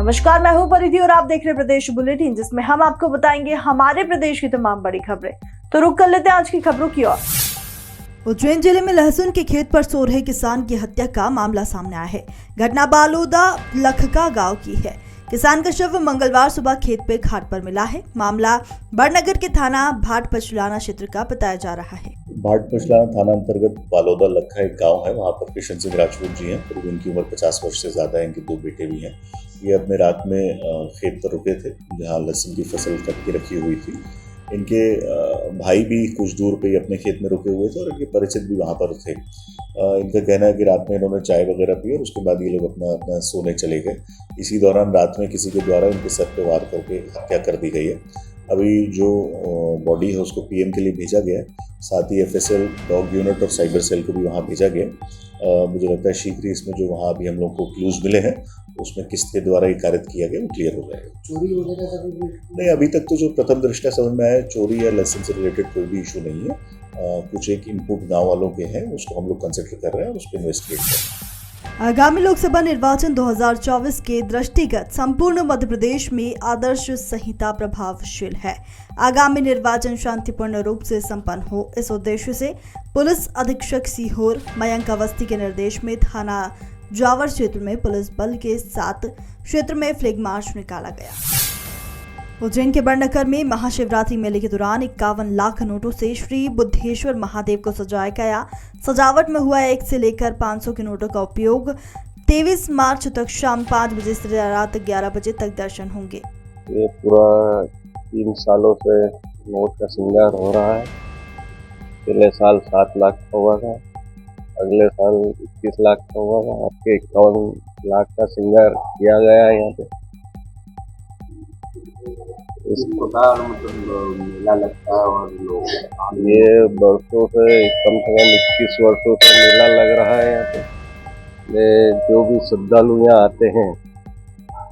नमस्कार, मैं हूं परिधि और आप देख रहे हैं प्रदेश बुलेटिन, जिसमें हम आपको बताएंगे हमारे प्रदेश की तमाम बड़ी खबरें। तो रुक कर लेते हैं आज की खबरों की ओर। उज्जैन जिले में लहसुन के खेत पर सो रहे किसान की हत्या का मामला सामने आया है। घटना बालोदा लखका गांव की है। किसान का शव मंगलवार सुबह खेत पे घाट पर मिला है। मामला बड़नगर के थाना भाट पचलाना क्षेत्र का बताया जा रहा है। भाट पचलाना थाना अंतर्गत बालोदा लखा एक गांव है। वहाँ पर किशन सिंह राजपूत जी हैं। करीब इनकी उम्र 50 वर्ष से ज़्यादा है। इनके 2 बेटे भी हैं। ये अपने रात में खेत पर रुके थे, जहाँ लहसुन की फसल कट के रखी हुई थी। इनके भाई भी कुछ दूर पे ही अपने खेत में रुके हुए थे और इनके परिचित भी वहाँ पर थे। इनका कहना है कि रात में इन्होंने चाय वगैरह पी और उसके बाद ये लोग अपना सोने चले गए। इसी दौरान रात में किसी के द्वारा इनके सर पे वार करके हत्या कर दी गई है। अभी जो बॉडी है उसको पीएम के लिए भेजा गया है। साथ ही एफएसएल डॉग यूनिट और साइबर सेल को भी वहाँ भेजा गया। मुझे लगता है शीघ्र ही इसमें जो वहाँ अभी हम लोग को क्लूज मिले हैं उसमें किसके द्वारा ये कार्य किया गया वो क्लियर हो जाएगा। चोरी वगैरह का नहीं, अभी तक तो जो प्रथम दृष्टया समझ में आया, चोरी या लाइसेंस से रिलेटेड कोई भी इशू नहीं है। कुछ एक इनपुट गाँव वालों के हैं, उसको हम लोग कंसिडर कर रहे हैं और उस पर इन्वेस्टिगेट कर रहे हैं। आगामी लोकसभा निर्वाचन 2024 के दृष्टिगत संपूर्ण मध्य प्रदेश में आदर्श संहिता प्रभावशील है। आगामी निर्वाचन शांतिपूर्ण रूप से संपन्न हो, इस उद्देश्य से पुलिस अधीक्षक सीहोर मयंक अवस्थी के निर्देश में थाना जावर क्षेत्र में पुलिस बल के साथ क्षेत्र में फ्लैग मार्च निकाला गया। उज्जैन के बड़नगर में महाशिवरात्रि मेले के दौरान 51 लाख नोटों से श्री बुद्धेश्वर महादेव को सजाया गया। सजावट में हुआ 1 से लेकर 500 के नोटों का उपयोग। 23 मार्च तक शाम 5 बजे से रात 11 बजे तक दर्शन होंगे। ये पूरा 3 सालों से नोट का श्रृंगार हो रहा है। पिछले साल 7 लाख का हुआ था, अगले साल 21 लाख का हुआ था। आपके 51 लाख का श्रृंगार किया गया है यहाँ पे। इस प्रकार मतलब मेला लगता है और लोग ये वर्षों से कम 21 वर्षों से मेला लग रहा है यहाँ पे। ये जो भी श्रद्धालु यहाँ आते हैं,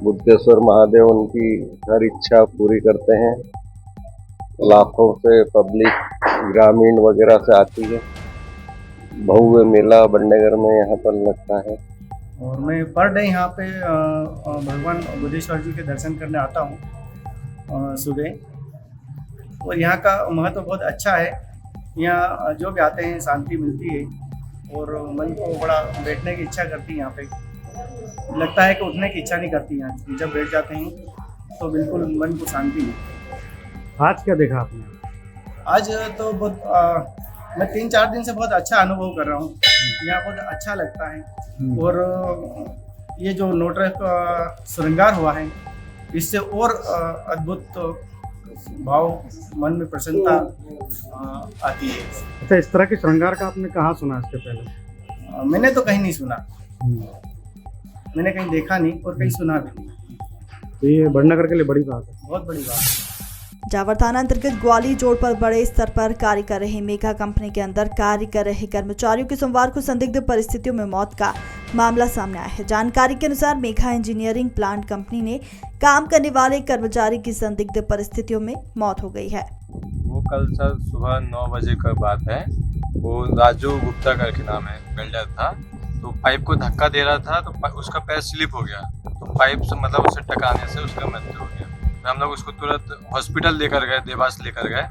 बुद्धेश्वर महादेव उनकी हर इच्छा पूरी करते हैं। लाखों से पब्लिक ग्रामीण वगैरह से आती है। भव्य मेला बड़नगर में यहाँ पर लगता है और मैं पर डे यहाँ पे भगवान बुद्धेश्वर जी के दर्शन करने आता हूँ सुबह। और यहाँ का महत्व बहुत अच्छा है। यहाँ जो भी आते हैं शांति मिलती है और मन को बड़ा बैठने की इच्छा करती है। यहाँ पे लगता है कि उठने की इच्छा नहीं करती। यहाँ जब बैठ जाते हैं तो बिल्कुल मन को शांति है। आज क्या देखा आपने? आज तो बहुत मैं 3-4 दिन से बहुत अच्छा अनुभव कर रहा हूँ। यहाँ बहुत अच्छा लगता है और ये जो नोट का श्रृंगार हुआ है इससे और अद्भुत भाव, मन में प्रसन्नता आती है। अच्छा, इस तरह के श्रृंगार का आपने कहाँ सुना इसके पहले? मैंने तो कहीं नहीं सुना। मैंने कहीं देखा नहीं और कहीं सुना भी नहीं। तो ये बड़नगर के लिए बड़ी बात है, बहुत बड़ी बात है। जावर थाना अंतर्गत ग्वाली जोड़ पर बड़े स्तर पर कार्य कर रहे मेगा कंपनी के अंदर कार्य कर रहे कर्मचारियों की सोमवार को संदिग्ध परिस्थितियों में मौत का मामला सामने आया है। जानकारी के अनुसार मेगा इंजीनियरिंग प्लांट कंपनी ने काम करने वाले कर्मचारी की संदिग्ध परिस्थितियों में मौत हो गई है। वो कल सर सुबह 9 बजे का बात है। वो राजू गुप्ता करके नाम है, वेल्डर था। तो पाइप को धक्का दे रहा था तो उसका पैर स्लिप हो गया। तो पाइप से मतलब उसे टकराने से उसका मृत्यु हो गया। हम लोग उसको तुरंत हॉस्पिटल लेकर गए, देवास लेकर गए।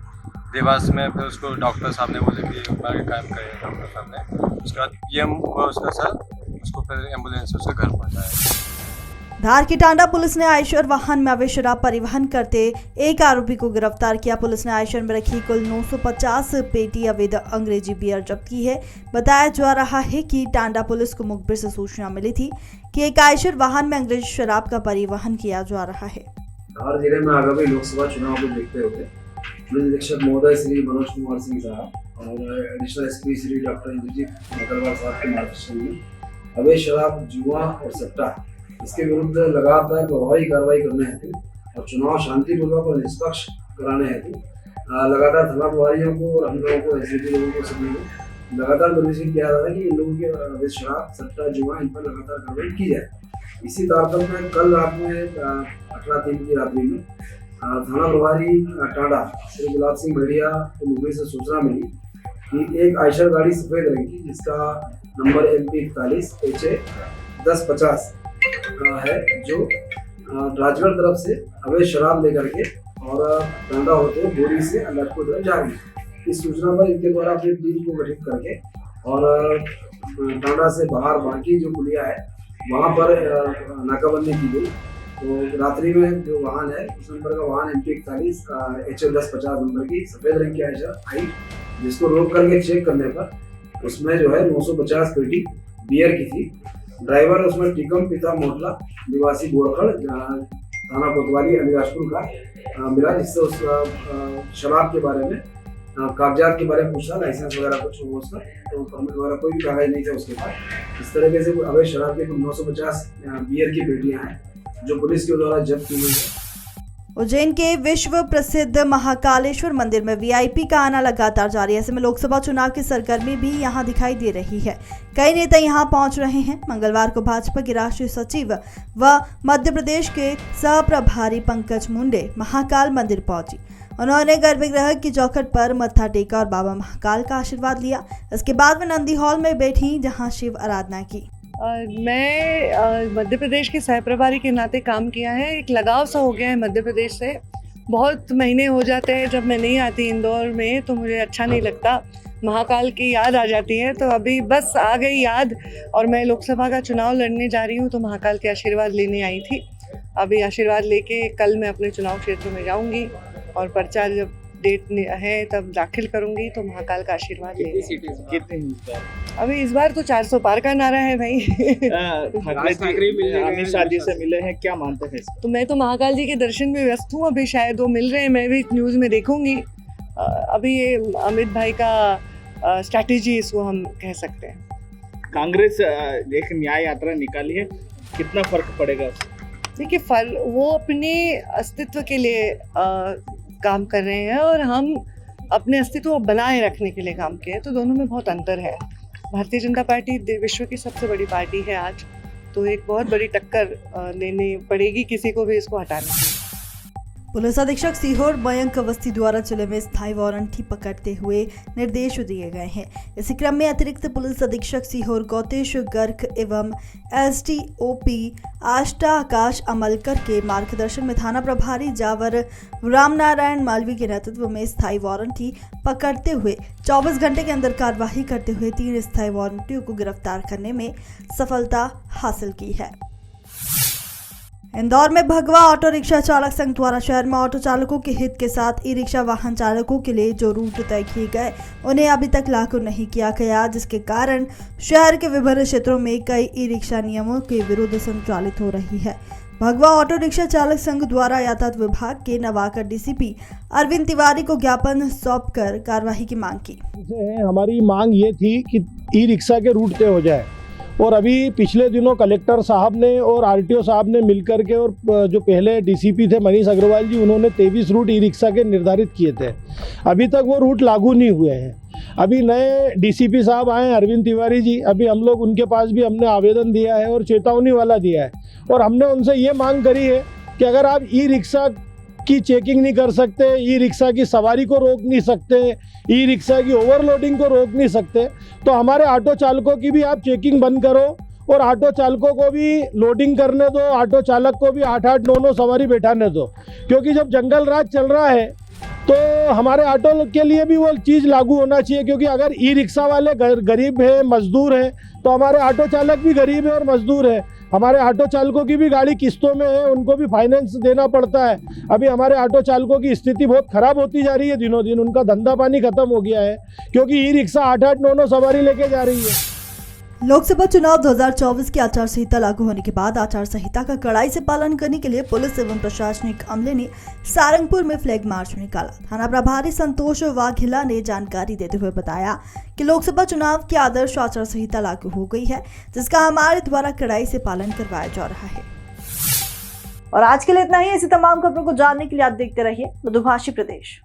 देवास में फिर उसको डॉक्टर साहब ने बोले कि आगे काम करें। डॉक्टर साहब ने उसके बाद पीएम हुआ उसका सर, उसको फिर एम्बुलेंस से उसके घर पहुंचाया। धार की टांडा पुलिस ने आयशर वाहन में अवैध शराब परिवहन करते एक आरोपी को गिरफ्तार किया। पुलिस ने आयशर में रखी कुल 950 पेटी अवैध अंग्रेजी बियर जब्त की है। बताया जा रहा है कि टांडा पुलिस को मुखबिर से सूचना मिली थी कि एक आयशर वाहन में अंग्रेजी शराब का परिवहन किया जा रहा है। धार जिले में आगामी लोकसभा चुनाव को देखते हुए पुलिस अधीक्षक महोदय श्री मनोज कुमार सिंह साहब और additional SP Shri doctor Indrajit Agarwal साहब के मार्गदर्शन में अवैध शराब, जुआ और सट्टा इसके विरुद्ध लगातार प्रभावी कार्रवाई करने हेतु और चुनाव शांतिपूर्वक और निष्पक्ष कराने हेतु लगातार थाना प्रभारियों को और हम लोगों को, एसडीपी लोगों को, सभी को लगातार निर्देशित किया जा रहा है कि इन लोगों के अवैध शराब, सट्टा, जुआ इन पर लगातार कार्रवाई की जाए। इसी तारतम्य में कल रात में 18/3 की रात्रि में थाना प्रभारी टांडा श्री गुलाब सिंह भेड़िया को मुंबई से सूचना मिली कि एक आयशर गाड़ी सफेद रंग की जिसका नंबर MP 41 HA 1050 का है, जो राजगढ़ तरफ से अवैध शराब लेकर के और टांडा होते हुए बोरी से अलीराजपुर तरफ जा रही है। इस सूचना पर इनके द्वारा अपनी टीम को गठित करके और टांडा से बाहर बाकी जो पुलिया है वहाँ पर नाकाबंदी की गई। तो रात्रि में जो वाहन है उस नंबर का वाहन MP41 HL1050 नंबर की सफेद रंग की आई, जिसको रोक करके चेक करने पर उसमें जो है 950 पेटी बियर की थी। ड्राइवर उसमें टिकम पिता मोटला निवासी बोरखड़ थाना कोतवाली अलीराजपुर का मिला, जिससे उस शराब के बारे में कागजात के बारे में पूछा, लाइसेंस वगैरह कुछ हो उसका, तो परमिट वगैरह कोई भी कागज नहीं था उसके पास। इस तरीके से अवैध शराब के 950 बियर की पेटियां हैं जो पुलिस के द्वारा जब्त की गई है। उज्जैन के विश्व प्रसिद्ध महाकालेश्वर मंदिर में VIP का आना लगातार जारी है। ऐसे में लोकसभा चुनाव की सरगर्मी भी यहां दिखाई दे रही है। कई नेता यहां पहुंच रहे हैं। मंगलवार को भाजपा के राष्ट्रीय सचिव व मध्य प्रदेश के सह प्रभारी पंकज मुंडे महाकाल मंदिर पहुंची। उन्होंने गर्भगृह की चौखट पर मत्था टेका और बाबा महाकाल का आशीर्वाद लिया। इसके बाद वे नंदी हॉल में बैठी जहाँ शिव आराधना की। मैं मध्य प्रदेश के सह प्रभारी के नाते काम किया है। एक लगाव सा हो गया है मध्य प्रदेश से। बहुत महीने हो जाते हैं जब मैं नहीं आती इंदौर में, तो मुझे अच्छा नहीं लगता, महाकाल की याद आ जाती है। तो अभी बस आ गई याद और मैं लोकसभा का चुनाव लड़ने जा रही हूँ, तो महाकाल के आशीर्वाद लेने आई थी। अभी आशीर्वाद लेके कल मैं अपने चुनाव क्षेत्र में जाऊँगी और पर्चा जब डेट है तब दाखिल करूंगी, तो महाकाल का आशीर्वाद लेंगे। अभी इस बार तो 400 पार का नारा है भाई। अमित शाह जी से मिले हैं, क्या मानते हैं? तो मैं तो महाकाल जी के दर्शन में व्यस्त हूँ, अभी शायद वो मिल रहे हैं, मैं भी न्यूज़ में देखूंगी। अभी ये अमित भाई का स्ट्रैटेजी इसको हम कह सकते हैं। कांग्रेस एक न्याय यात्रा निकाली है, कितना फर्क पड़ेगा? देखिए, वो अपने अस्तित्व के लिए काम कर रहे हैं और हम अपने अस्तित्व को बनाए रखने के लिए काम किए, तो दोनों में बहुत अंतर है। भारतीय जनता पार्टी विश्व की सबसे बड़ी पार्टी है आज, तो एक बहुत बड़ी टक्कर लेनी पड़ेगी किसी को भी इसको हटाने के लिए। पुलिस अधीक्षक सीहोर मयंक अवस्थी द्वारा जिले में स्थायी वारंट पकड़ते हुए निर्देश दिए गए हैं। इसी क्रम में अतिरिक्त पुलिस अधीक्षक सीहोर गौतेश गर्ग एवं SDOP आष्टा आकाश अमलकर के मार्गदर्शन में थाना प्रभारी जावर रामनारायण मालवी के नेतृत्व में स्थायी वारंट पकड़ते हुए 24 घंटे के अंदर कार्रवाई करते हुए 3 स्थायी वारंटियों को गिरफ्तार करने में सफलता हासिल की है। इंदौर में भगवा ऑटो रिक्शा चालक संघ द्वारा शहर में ऑटो चालकों के हित के साथ ई-रिक्शा वाहन चालकों के लिए जो रूट तय किए गए उन्हें अभी तक लागू नहीं किया गया, जिसके कारण शहर के विभिन्न क्षेत्रों में कई ई-रिक्शा नियमों के विरुद्ध संचालित हो रही है। भगवा ऑटो रिक्शा चालक संघ द्वारा यातायात विभाग के नवाकर DCP अरविंद तिवारी को ज्ञापन सौंपकर कार्रवाई की मांग की। हमारी मांग ये थी कि ई-रिक्शा के रूट तय हो जाए, और अभी पिछले दिनों कलेक्टर साहब ने और RTO साहब ने मिलकर के, और जो पहले DCP थे मनीष अग्रवाल जी, उन्होंने 23 रूट ई-रिक्शा के निर्धारित किए थे। अभी तक वो रूट लागू नहीं हुए हैं। अभी नए DCP साहब आए अरविंद तिवारी जी, अभी हम लोग उनके पास भी हमने आवेदन दिया है और चेतावनी वाला दिया है, और हमने उनसे ये मांग करी है कि अगर आप ई-रिक्शा की चेकिंग नहीं कर सकते, ई-रिक्शा की सवारी को रोक नहीं सकते, ई-रिक्शा की ओवरलोडिंग को रोक नहीं सकते, तो हमारे ऑटो चालकों की भी आप चेकिंग बंद करो और ऑटो चालकों को भी लोडिंग करने दो, ऑटो चालक को भी 8-8, 9-9 सवारी बैठाने दो। क्योंकि जब जंगल राज चल रहा है तो हमारे ऑटो के लिए भी वो चीज़ लागू होना चाहिए, क्योंकि अगर ई-रिक्शा वाले गरीब है, मजदूर हैं, तो हमारे ऑटो चालक भी गरीब है और मजदूर है। हमारे ऑटो चालकों की भी गाड़ी किस्तों में है, उनको भी फाइनेंस देना पड़ता है। अभी हमारे ऑटो चालकों की स्थिति बहुत खराब होती जा रही है, दिनों दिन उनका धंधा पानी खत्म हो गया है, क्योंकि ई-रिक्शा 8-8, 9-9 सवारी लेके जा रही है। लोकसभा चुनाव 2024 की आचार संहिता लागू होने के बाद आचार संहिता का कड़ाई से पालन करने के लिए पुलिस एवं प्रशासनिक अमले ने सारंगपुर में फ्लैग मार्च निकाला। थाना प्रभारी संतोष वाघेला ने जानकारी देते हुए बताया कि लोकसभा चुनाव की आदर्श आचार संहिता लागू हो गई है, जिसका हमारे द्वारा कड़ाई से पालन करवाया जा रहा है। और आज के लिए इतना ही। ऐसी तमाम खबरों को जानने के लिए आप देखते रहिए मधुभाषी प्रदेश।